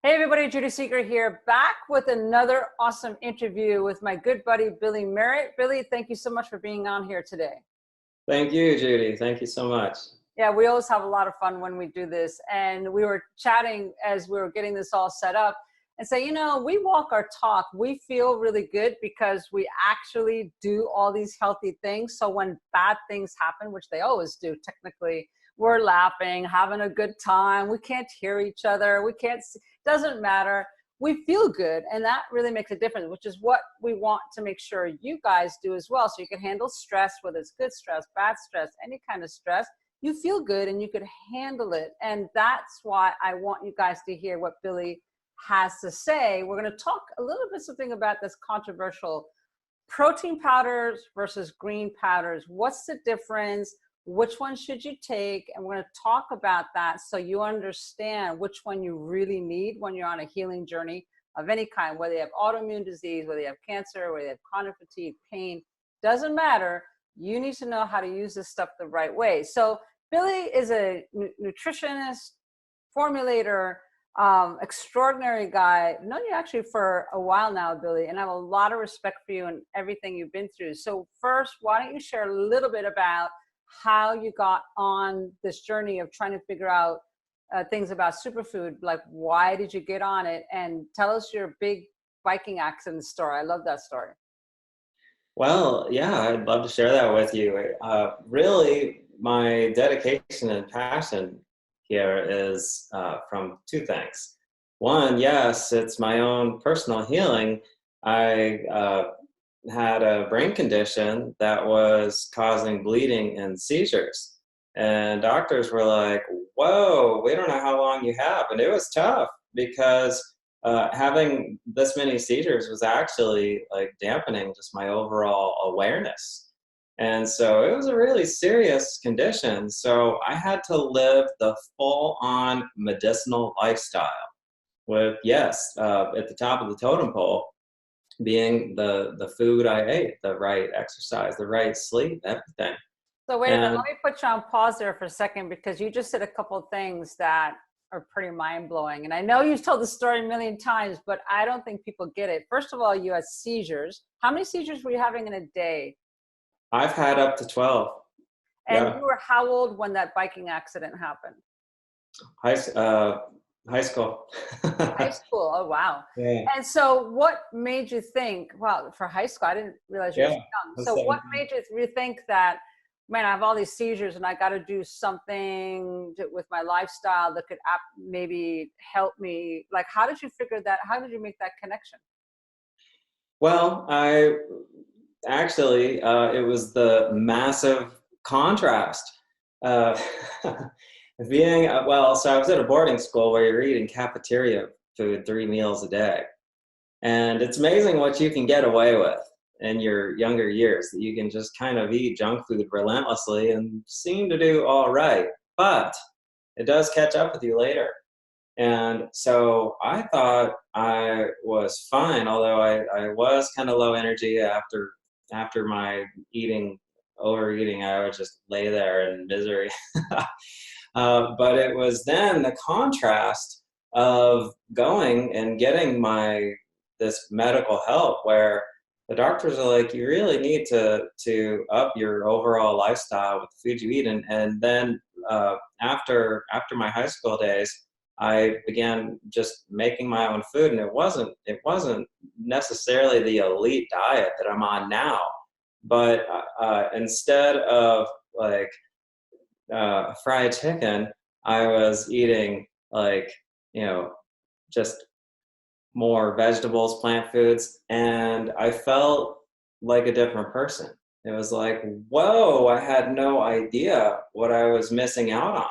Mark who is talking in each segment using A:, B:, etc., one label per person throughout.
A: Hey everybody, Judy Seeger here, back with another awesome interview with my good buddy, Billy Merritt. Billy, thank you so much for being on here today.
B: Thank you, Judy. Thank you so much.
A: Yeah, we always have a lot of fun when we do this. And we were chatting as we were getting this all set up and say, we walk our talk. We feel really good because we actually do all these healthy things. So when bad things happen, which they always do technically, we're laughing, having a good time. We can't hear each other. We can't see, doesn't matter. We feel good. And that really makes a difference, which is what we want to make sure you guys do as well. So you can handle stress, whether it's good stress, bad stress, any kind of stress. You feel good and you could handle it. And that's why I want you guys to hear what Billy has to say. We're going to talk a little bit something about this controversial protein powders versus green powders. What's the difference? Which one should you take? And we're going to talk about that so you understand which one you really need when you're on a healing journey of any kind, whether you have autoimmune disease, whether you have cancer, whether you have chronic fatigue, pain, doesn't matter. You need to know how to use this stuff the right way. So Billy is a nutritionist, formulator, extraordinary guy. I've known you actually for a while now, Billy, and I have a lot of respect for you and everything you've been through. So first, why don't you share a little bit about how you got on this journey of trying to figure out things about superfood, like why did you get on it? And tell us your big biking accident story. I love that story.
B: Well, yeah, I'd love to share that with you. Really, my dedication and passion here is from two things. One, yes, it's my own personal healing. I had a brain condition that was causing bleeding and seizures. And doctors were like, whoa, we don't know how long you have. And it was tough because having this many seizures was actually like dampening just my overall awareness. And so it was a really serious condition. So I had to live the full-on medicinal lifestyle with, yes, at the top of the totem pole, being the food I ate, the right exercise, the right sleep, everything.
A: So wait a minute, let me put you on pause there for a second, because you just said a couple of things that are pretty mind-blowing. And I know you've told the story a million times, but I don't think people get it. First of all, you had seizures. How many seizures were you having in a day?
B: I've had up to 12.
A: And
B: Yeah.
A: you were how old when that biking accident happened?
B: High school.
A: High school. Oh, wow.
B: Yeah.
A: And so what made you think, well, for high school, I didn't realize you were so
B: Yeah.
A: young. So what made you think that, man, I have all these seizures and I got to do something with my lifestyle that could maybe help me? Like, how did you figure that? How did you make that connection?
B: Well, I actually, it was the massive contrast. Uh, so I was at a boarding school where you're eating cafeteria food 3 meals a day. And it's amazing what you can get away with in your younger years, that you can just kind of eat junk food relentlessly and seem to do all right. But it does catch up with you later. And so I thought I was fine, although I was kind of low energy after my overeating. I would just lay there in misery. But it was then the contrast of going and getting this medical help, where the doctors are like, you really need to up your overall lifestyle with the food you eat. And then after my high school days, I began just making my own food, and it wasn't necessarily the elite diet that I'm on now, but instead of like fried chicken, I was eating just more vegetables, plant foods, and I felt like a different person. It was like, whoa, I had no idea what I was missing out on.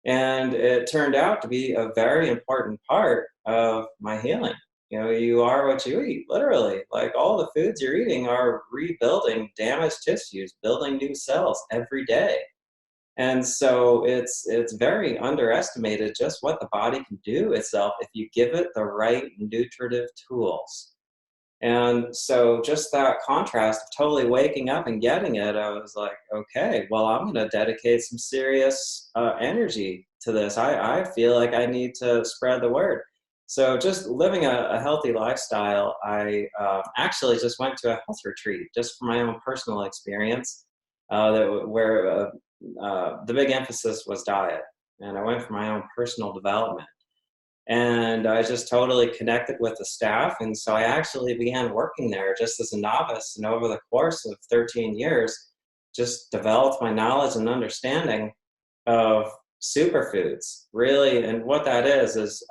B: And it turned out to be a very important part of my healing. You are what you eat, literally. Like, all the foods you're eating are rebuilding damaged tissues, building new cells every day. And so it's very underestimated just what the body can do itself if you give it the right nutritive tools. And so just that contrast of totally waking up and getting it, I was like, okay, well, I'm going to dedicate some serious energy to this. I feel like I need to spread the word. So just living a healthy lifestyle, I actually just went to a health retreat just for my own personal experience, where the big emphasis was diet. And I went for my own personal development. And I just totally connected with the staff. And so I actually began working there just as a novice. And over the course of 13 years, just developed my knowledge and understanding of superfoods, really. And what that is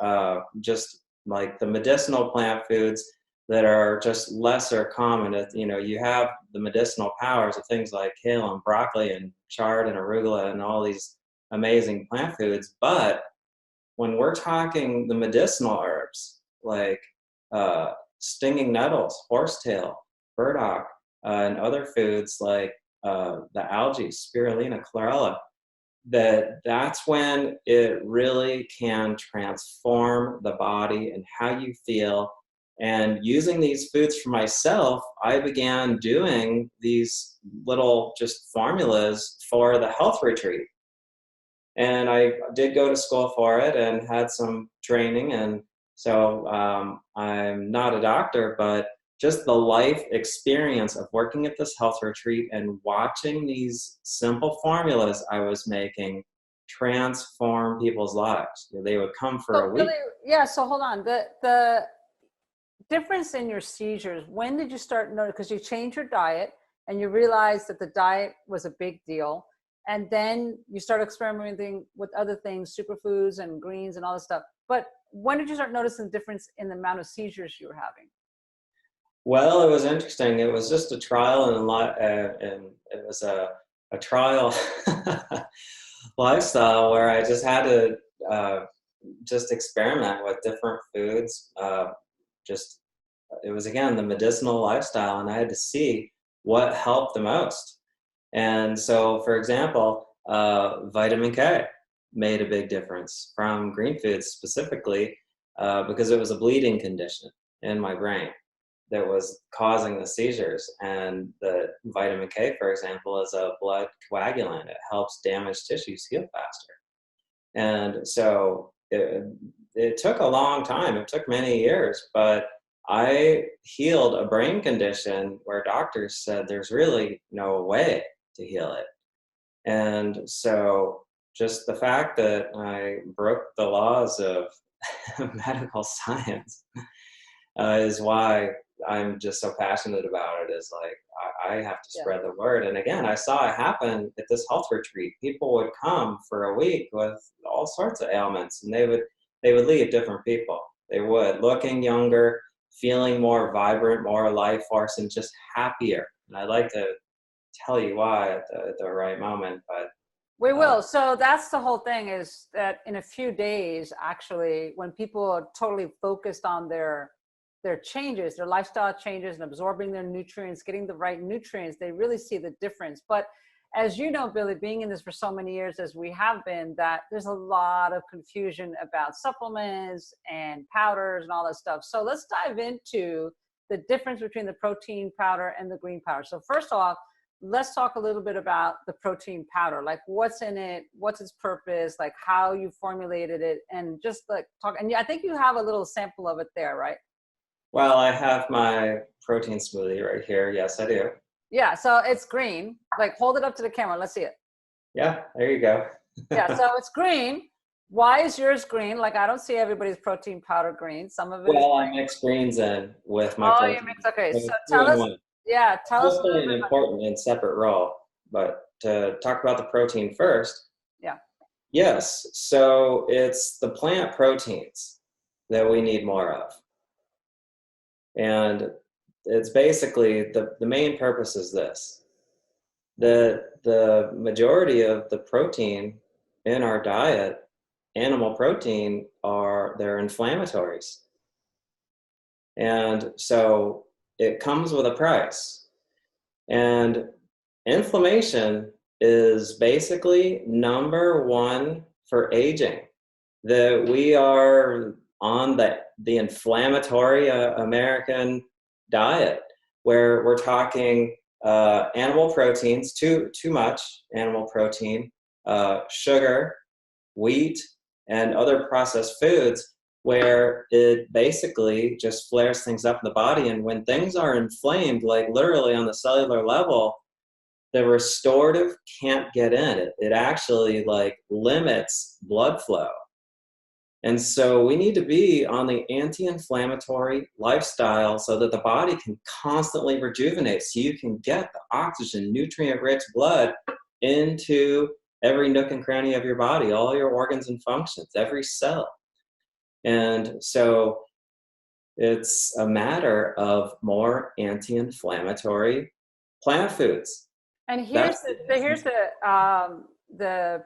B: just like the medicinal plant foods that are just lesser common. You know, you have the medicinal powers of things like kale and broccoli and chard and arugula and all these amazing plant foods. But when we're talking the medicinal herbs, like stinging nettles, horsetail, burdock, and other foods like the algae, spirulina, chlorella, that's when it really can transform the body and how you feel. And using these foods for myself, I began doing these little just formulas for the health retreat. And I did go to school for it and had some training. And so I'm not a doctor, but just the life experience of working at this health retreat and watching these simple formulas I was making transform people's lives. They would come for a week.
A: Really, yeah. So hold on. The difference in your seizures, when did you start noticing? Because you changed your diet and you realized that the diet was a big deal. And then you start experimenting with other things, superfoods and greens and all this stuff. But when did you start noticing the difference in the amount of seizures you were having?
B: Well, it was interesting. It was just a trial and it was a trial lifestyle where I just had to just experiment with different foods. It was, again, the medicinal lifestyle, and I had to see what helped the most. And so, for example, vitamin K made a big difference from green foods specifically because it was a bleeding condition in my brain that was causing the seizures. And the vitamin K, for example, is a blood coagulant. It helps damaged tissues heal faster. And so it took a long time. It took many years, but I healed a brain condition where doctors said there's really no way to heal it. And so just the fact that I broke the laws of medical science is why I'm just so passionate about it. Is like I have to spread the word. And again, I saw it happen at this health retreat. People would come for a week with all sorts of ailments, and they would leave different people. They would, looking younger, feeling more vibrant, more life force, and just happier. And I'd like to tell you why at the right moment, but
A: we will. So that's the whole thing, is that in a few days, actually, when people are totally focused on their changes, their lifestyle changes, and absorbing their nutrients, getting the right nutrients, they really see the difference. But as you know, Billy, being in this for so many years as we have been, that there's a lot of confusion about supplements and powders and all that stuff. So let's dive into the difference between the protein powder and the green powder. So first off, let's talk a little bit about the protein powder, like what's in it, what's its purpose, like how you formulated it, and just like talk. And I think you have a little sample of it there, right?
B: Well, I have my protein smoothie right here. Yes, I do.
A: Yeah, so it's green. Like, hold it up to the camera. Let's see it.
B: Yeah, there you go.
A: Yeah, so it's green. Why is yours green? Like, I don't see everybody's protein powder green. Some of it
B: well, I mix greens in with my protein.
A: You mix, okay. So
B: tell us,
A: tell us.
B: Mostly an important and separate role, but to talk about the protein first.
A: Yeah.
B: Yes, so it's the plant proteins that we need more of. And it's basically the main purpose is this: the majority of the protein in our diet, animal protein, they're inflammatories. And so it comes with a price. And inflammation is basically number one for aging. That we are on the inflammatory American diet, where we're talking animal proteins, too much animal protein, sugar, wheat, and other processed foods where it basically just flares things up in the body. And when things are inflamed, like literally on the cellular level, the restorative can't get in. It actually like limits blood flow. And so we need to be on the anti-inflammatory lifestyle so that the body can constantly rejuvenate, so you can get the oxygen, nutrient-rich blood into every nook and cranny of your body, all your organs and functions, every cell. And so it's a matter of more anti-inflammatory plant foods.
A: And here's the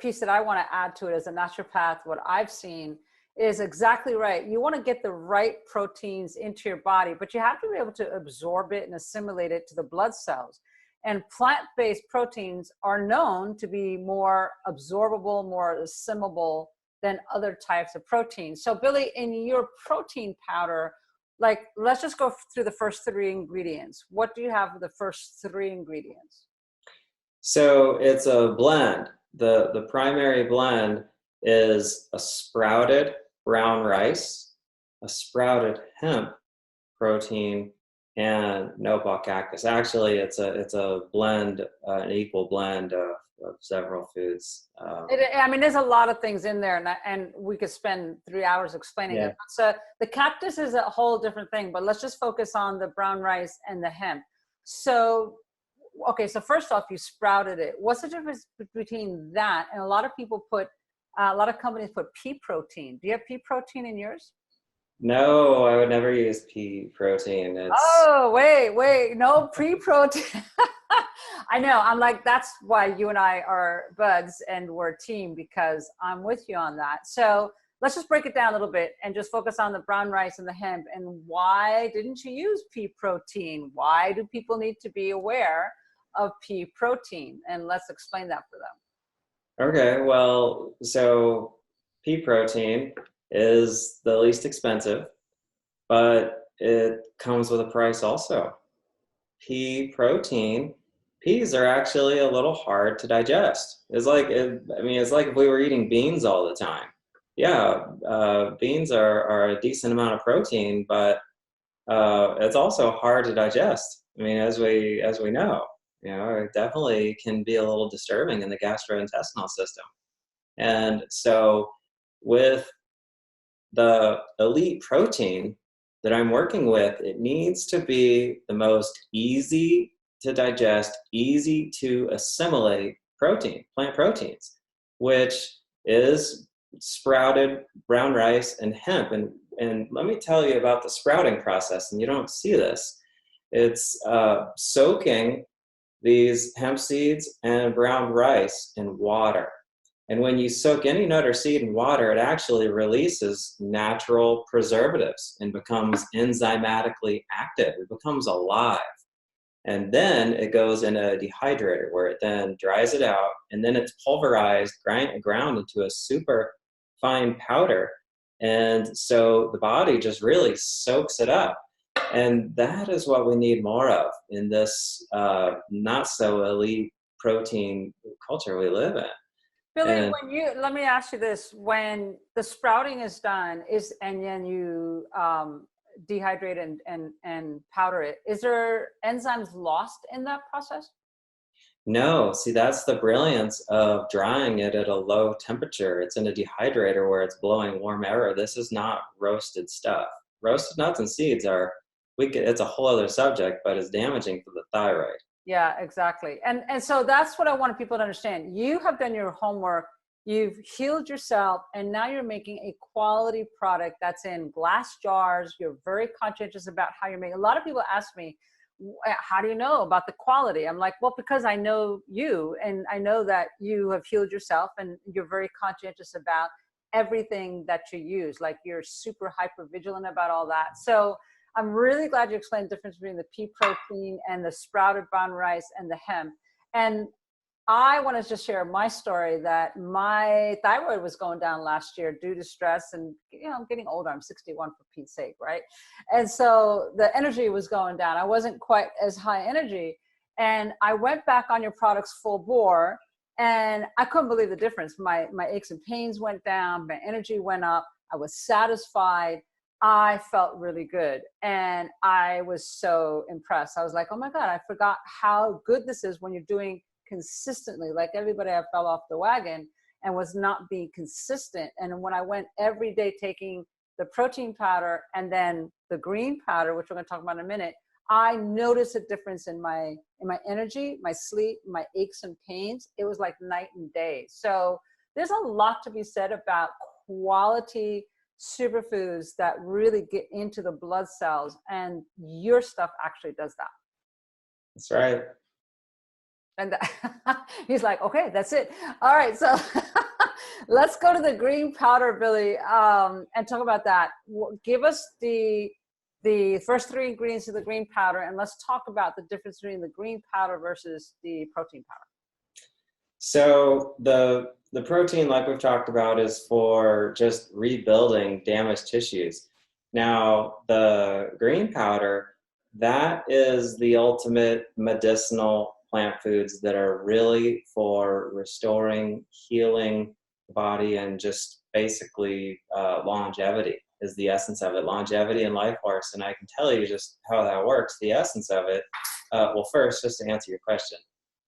A: piece that I want to add to it as a naturopath. What I've seen is exactly right. You want to get the right proteins into your body, but you have to be able to absorb it and assimilate it to the blood cells. And plant-based proteins are known to be more absorbable, more assimilable than other types of proteins. So Billy, in your protein powder, like, let's just go through the first three ingredients. What do you have with the first three ingredients?
B: So it's a blend. The primary blend is a sprouted brown rice, a sprouted hemp protein, and nopal cactus. Actually, it's a blend, an equal blend of several foods.
A: I mean, there's a lot of things in there, and we could spend 3 hours explaining it. So the cactus is a whole different thing, but let's just focus on the brown rice and the hemp. So, okay, so first off, you sprouted it. What's the difference between that? And a lot of people a lot of companies put pea protein. Do you have pea protein in yours?
B: No, I would never use pea protein.
A: Oh, wait, no pea protein. I know. I'm like, that's why you and I are buds and we're a team, because I'm with you on that. So let's just break it down a little bit and just focus on the brown rice and the hemp. And why didn't you use pea protein? Why do people need to be aware of pea protein? And let's explain that for them.
B: Okay, well, so pea protein is the least expensive, but it comes with a price also. Pea protein, peas are actually a little hard to digest. It's like, it's like if we were eating beans all the time. Yeah, beans are a decent amount of protein, but it's also hard to digest. I mean, as we know. It definitely can be a little disturbing in the gastrointestinal system. And so with the elite protein that I'm working with, it needs to be the most easy to digest, easy to assimilate protein, plant proteins, which is sprouted brown rice and hemp. And let me tell you about the sprouting process, and you don't see this. It's soaking these hemp seeds and brown rice in water. And when you soak any nut or seed in water, it actually releases natural preservatives and becomes enzymatically active. It becomes alive. And then it goes in a dehydrator where it then dries it out, and then it's pulverized, ground into a super fine powder. And so the body just really soaks it up. And that is what we need more of in this not so elite protein culture we live in.
A: Billy, let me ask you this: when the sprouting is done, and then you dehydrate and powder it, is there enzymes lost in that process?
B: No, see, that's the brilliance of drying it at a low temperature. It's in a dehydrator where it's blowing warm air. This is not roasted stuff. Roasted nuts and seeds it's a whole other subject, but it's damaging for the thyroid.
A: Yeah, exactly. And so that's what I want people to understand. You have done your homework, you've healed yourself, and now you're making a quality product that's in glass jars. You're very conscientious about how you're making. A lot of people ask me, how do you know about the quality? I'm like, well, because I know you, and I know that you have healed yourself, and you're very conscientious about everything that you use. Like, you're super hyper vigilant about all that. So I'm really glad you explained the difference between the pea protein and the sprouted brown rice and the hemp. And I want to just share my story that my thyroid was going down last year due to stress, and I'm getting older. I'm 61, for Pete's sake, right? And so the energy was going down. I wasn't quite as high energy, and I went back on your products full bore, and I couldn't believe the difference. My aches and pains went down, my energy went up. I was satisfied. I felt really good. And I was so impressed. I was like, oh my God, I forgot how good this is when you're doing consistently. Like everybody, I fell off the wagon and was not being consistent. And when I went every day taking the protein powder and then the green powder, which we're going to talk about in a minute, I noticed a difference in my energy, my sleep, my aches and pains. It was like night and day. So there's a lot to be said about quality superfoods that really get into the blood cells, and your stuff actually does that.
B: That's right.
A: And he's like, okay, that's it. All right, so let's go to the green powder, Billy, and talk about that. Give us the first three ingredients of the green powder, and let's talk about the difference between the green powder versus the protein powder.
B: So the protein, like we've talked about, is for just rebuilding damaged tissues. Now, the green powder, that is the ultimate medicinal plant foods that are really for restoring, healing the body, and just basically longevity is the essence of it. Longevity and life force. And I can tell you just how that works. The essence of it, well, first, just to answer your question,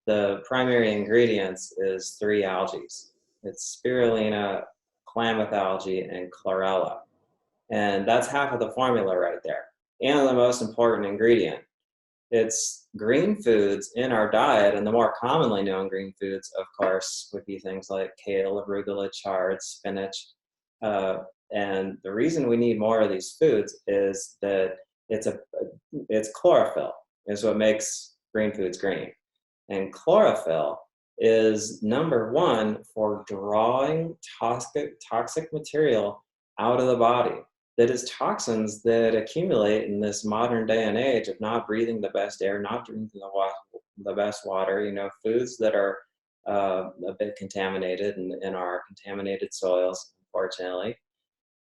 B: the primary ingredients is 3 algae. It's spirulina, klamath algae, and chlorella. And that's half of the formula right there. And the most important ingredient. It's green foods in our diet, and the more commonly known green foods, of course, would be things like kale, arugula, chard, spinach. And the reason we need more of these foods is that it's chlorophyll is what makes green foods green. And chlorophyll is number one for drawing toxic material out of the body. That is toxins that accumulate in this modern day and age of not breathing the best air, not drinking the best water, you know, foods that are a bit contaminated in our contaminated soils, unfortunately.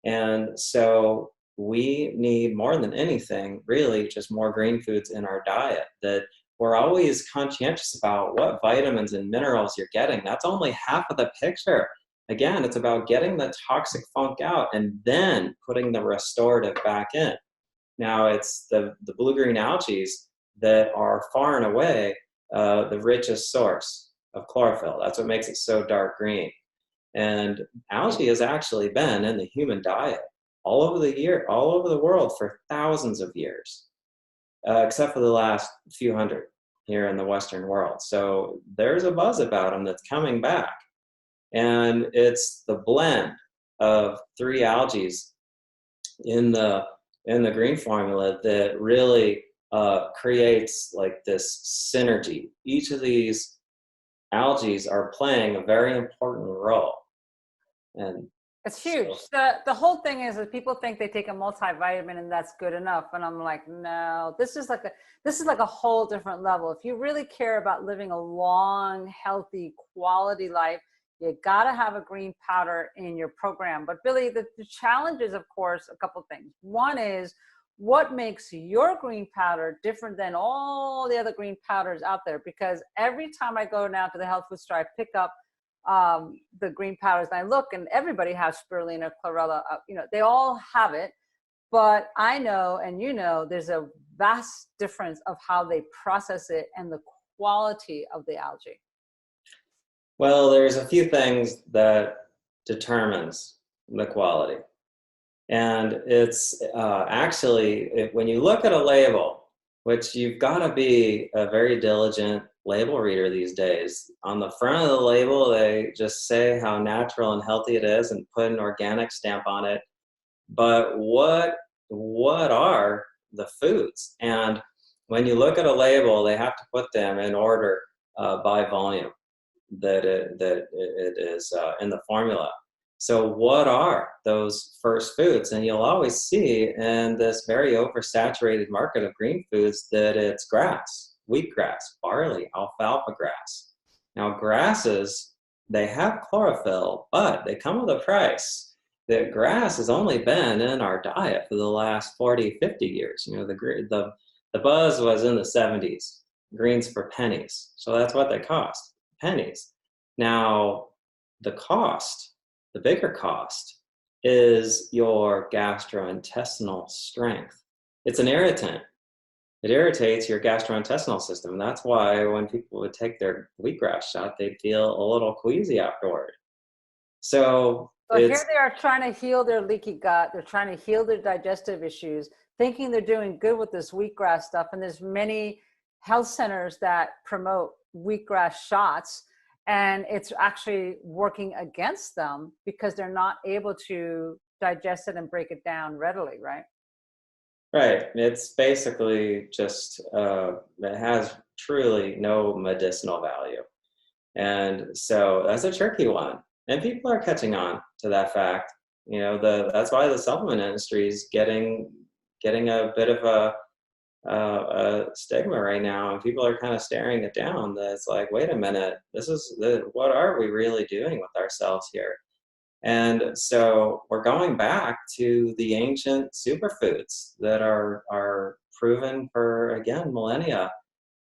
B: And so we need more than anything, really, just more green foods in our diet. That we're always conscientious about what vitamins and minerals you're getting. That's only half of the picture. Again, it's about getting the toxic funk out and then putting the restorative back in. Now, it's the blue-green algae that are far and away the richest source of chlorophyll. That's what makes it so dark green. And algae has actually been in the human diet all over the world for thousands of years, except for the last few hundred here in the Western world. So there's a buzz about them that's coming back. And it's the blend of 3 algae in the green formula that really creates like this synergy. Each of these algae are playing a very important role. And
A: it's huge. So, the whole thing is that people think they take a multivitamin and that's good enough. And I'm like, no, this is like a whole different level. If you really care about living a long, healthy, quality life, you got to have a green powder in your program. But Billy, the challenge is, of course, a couple of things. One is, what makes your green powder different than all the other green powders out there? Because every time I go now to the health food store, I pick up the green powders and I look, and everybody has spirulina, chlorella, you know, they all have it. But I know, and you know, there's a vast difference of how they process it and the quality of the algae.
B: Well, there's a few things that determines the quality. And it's actually, when you look at a label, which you've got to be a very diligent label reader these days. On the front of the label, they just say how natural and healthy it is and put an organic stamp on it. But what are the foods? And when you look at a label, they have to put them in order by volume that it is in the formula. So what are those first foods? And you'll always see in this very oversaturated market of green foods that it's grass, wheatgrass, barley, alfalfa grass. Now grasses, they have chlorophyll, but they come with a price. That grass has only been in our diet for the last 40, 50 years. You know, the buzz was in the 70s, greens for pennies. So that's what they cost, pennies. Now, the bigger cost is your gastrointestinal strength. It's an irritant. It irritates your gastrointestinal system. And that's why when people would take their wheatgrass shot, they'd feel a little queasy afterward. So
A: So here
B: it's
A: they are trying to heal their leaky gut. They're trying to heal their digestive issues, thinking they're doing good with this wheatgrass stuff. And there's many health centers that promote wheatgrass shots, and it's actually working against them because they're not able to digest it and break it down readily, right?
B: right. It's basically just, it has truly no medicinal value. And so that's a tricky one. And people are catching on to that fact. You know, that's why the supplement industry is getting a bit of a stigma right now, and people are kind of staring it down. That it's like, wait a minute, what are we really doing with ourselves here? And so we're going back to the ancient superfoods that are proven for, again, millennia.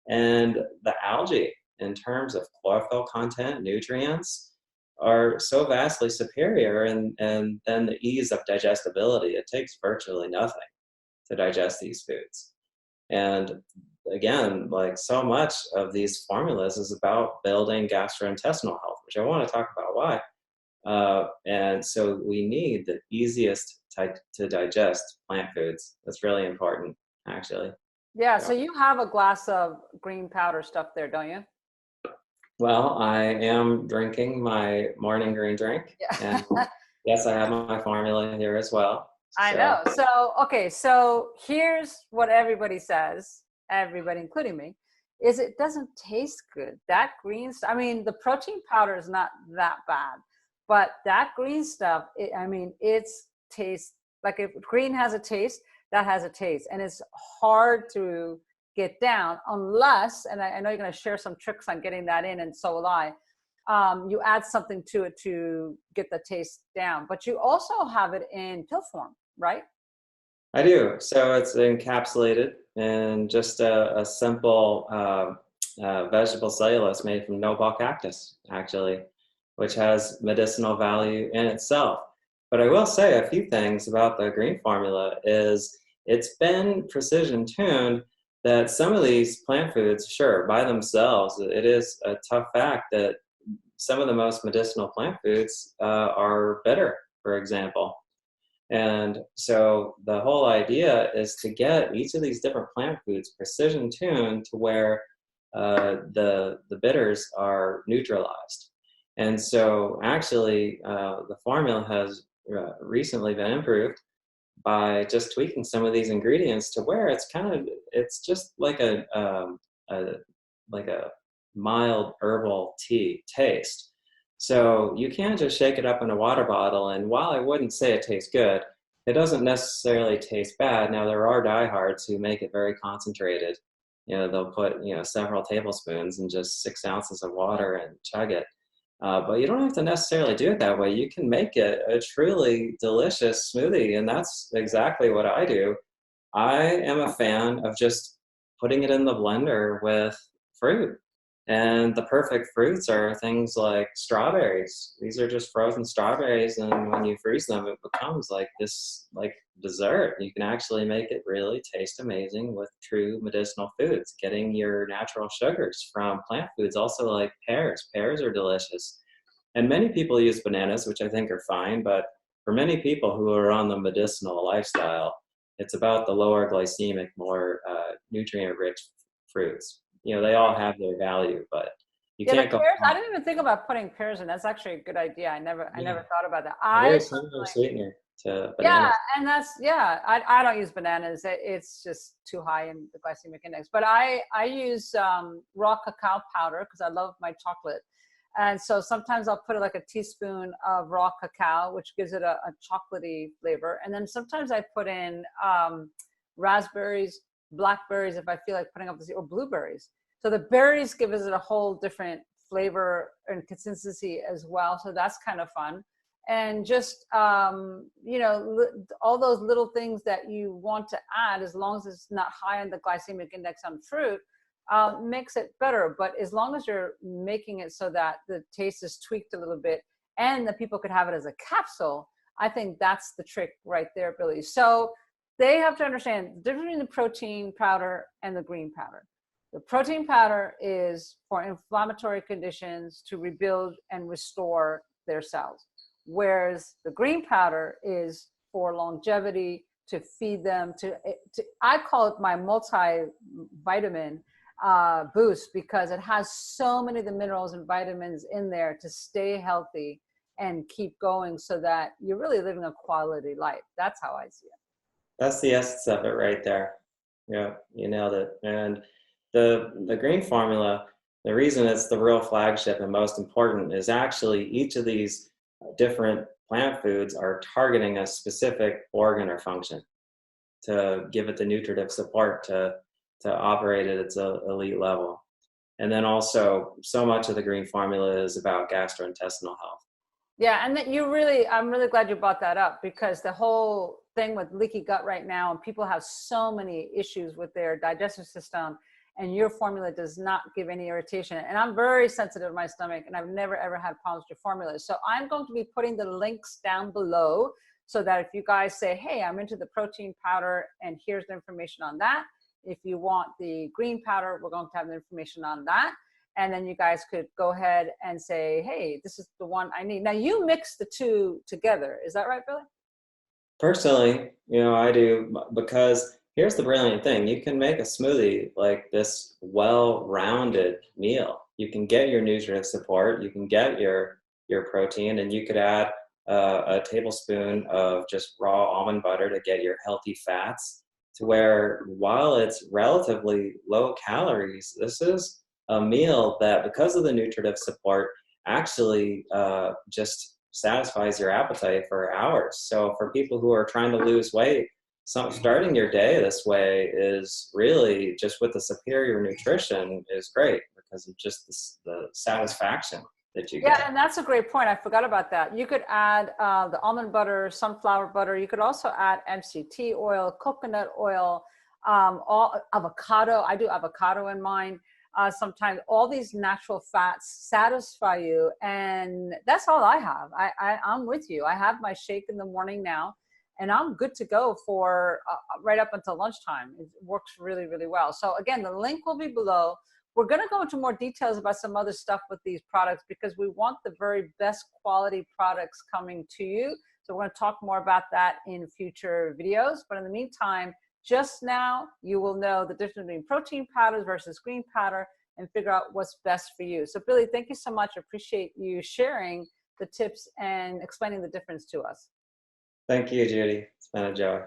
B: And the algae, in terms of chlorophyll content, nutrients, are so vastly superior. And then the ease of digestibility, it takes virtually nothing to digest these foods. And again, like so much of these formulas is about building gastrointestinal health, which I want to talk about why. And so we need the easiest type to digest plant foods. That's really important, actually.
A: Yeah.
B: So,
A: So you have a glass of green powder stuff there, don't you?
B: well, I am drinking my morning green drink, and
A: Yeah.
B: yes, I have my formula here as well.
A: I
B: So,
A: know. So, okay. So here's what everybody says, everybody, including me, is it doesn't taste good. That green stuff, I mean, the protein powder is not that bad, but that green stuff, I mean, it's tastes like if green has a taste, that has a taste. And it's hard to get down unless, and I know you're going to share some tricks on getting that in, and so will I. You add something to it to get the taste down, but you also have it in pill form, right?
B: I do. So it's encapsulated in just a simple vegetable cellulose made from noble cactus, actually, which has medicinal value in itself. But I will say a few things about the green formula is it's been precision tuned that some of these plant foods, sure, by themselves, it is a tough fact that some of the most medicinal plant foods are bitter, for example. And so the whole idea is to get each of these different plant foods precision tuned to where the bitters are neutralized. And so actually the formula has recently been improved by just tweaking some of these ingredients to where it's just a like a mild herbal tea taste. So you can't just shake it up in a water bottle. And while I wouldn't say it tastes good, it doesn't necessarily taste bad. Now there are diehards who make it very concentrated. You know, they'll put, several tablespoons in just 6 ounces of water and chug it. But you don't have to necessarily do it that way. You can make it a truly delicious smoothie, and that's exactly what I do. I am a fan of just putting it in the blender with fruit. And the perfect fruits are things like strawberries. These are just frozen strawberries, and when you freeze them, it becomes like this like dessert. You can actually make it really taste amazing with true medicinal foods, getting your natural sugars from plant foods. Also like pears. Pears are delicious. And many people use bananas, which I think are fine, but for many people who are on the medicinal lifestyle, it's about the lower glycemic, more nutrient-rich fruits. They all have their value, but you
A: Yeah, the
B: can't go
A: pears. I
B: wrong.
A: didn't even think about putting pears in. That's actually a good idea. I
B: Yeah,
A: never thought about that.
B: a very
A: I
B: similar
A: personally,
B: sweetener to
A: yeah,
B: bananas.
A: and I don't use bananas. It's just too high in the glycemic index. But I use raw cacao powder because I love my chocolate. And so sometimes I'll put like a teaspoon of raw cacao, which gives it a chocolatey flavor. And then sometimes I put in raspberries, blackberries, if I feel like putting up the, or blueberries. So the berries give it a whole different flavor and consistency as well. So that's kind of fun. And just, all those little things that you want to add, as long as it's not high on the glycemic index on fruit, makes it better. But as long as you're making it so that the taste is tweaked a little bit and that people could have it as a capsule, I think that's the trick right there, Billy. So they have to understand the difference between the protein powder and the green powder. The protein powder is for inflammatory conditions to rebuild and restore their cells, whereas the green powder is for longevity, to feed them, I call it my multivitamin boost, because it has so many of the minerals and vitamins in there to stay healthy and keep going, so that you're really living a quality life. That's how I see it.
B: That's the essence of it right there. Yeah, you nailed it. And the green formula, the reason it's the real flagship and most important is actually each of these different plant foods are targeting a specific organ or function to give it the nutritive support to operate at its elite level. And then also, so much of the green formula is about gastrointestinal health.
A: Yeah, and that I'm really glad you brought that up, because the whole thing with leaky gut right now, and people have so many issues with their digestive system, and your formula does not give any irritation. And I'm very sensitive to my stomach, and I've never ever had problems with your formula. So I'm going to be putting the links down below, so that if you guys say, hey, I'm into the protein powder, and here's the information on that. If you want the green powder, we're going to have the information on that. And then you guys could go ahead and say, hey, this is the one I need. Now, you mix the two together. Is that right, Billy?
B: Personally, I do, because here's the brilliant thing. You can make a smoothie like this well-rounded meal. You can get your nutritive support, you can get your protein, and you could add a tablespoon of just raw almond butter to get your healthy fats, to where, while it's relatively low calories, this is a meal that, because of the nutritive support, actually just satisfies your appetite for hours. So for people who are trying to lose weight, starting your day this way is really, just with the superior nutrition, is great, because of just the satisfaction that you get.
A: Yeah, and that's a great point. I forgot about that. You could add the almond butter, sunflower butter. You could also add MCT oil, coconut oil, all avocado. I do avocado in mine. Sometimes all these natural fats satisfy you, and that's all I have. I'm with you. I have my shake in the morning now, and I'm good to go for right up until lunchtime. It works really, really well. So again, the link will be below. We're going to go into more details about some other stuff with these products, because we want the very best quality products coming to you. So we're going to talk more about that in future videos. But in the meantime, just now, you will know the difference between protein powders versus green powder, and figure out what's best for you. So Billy, thank you so much. I appreciate you sharing the tips and explaining the difference to us.
B: Thank you, Judy. It's been a joy.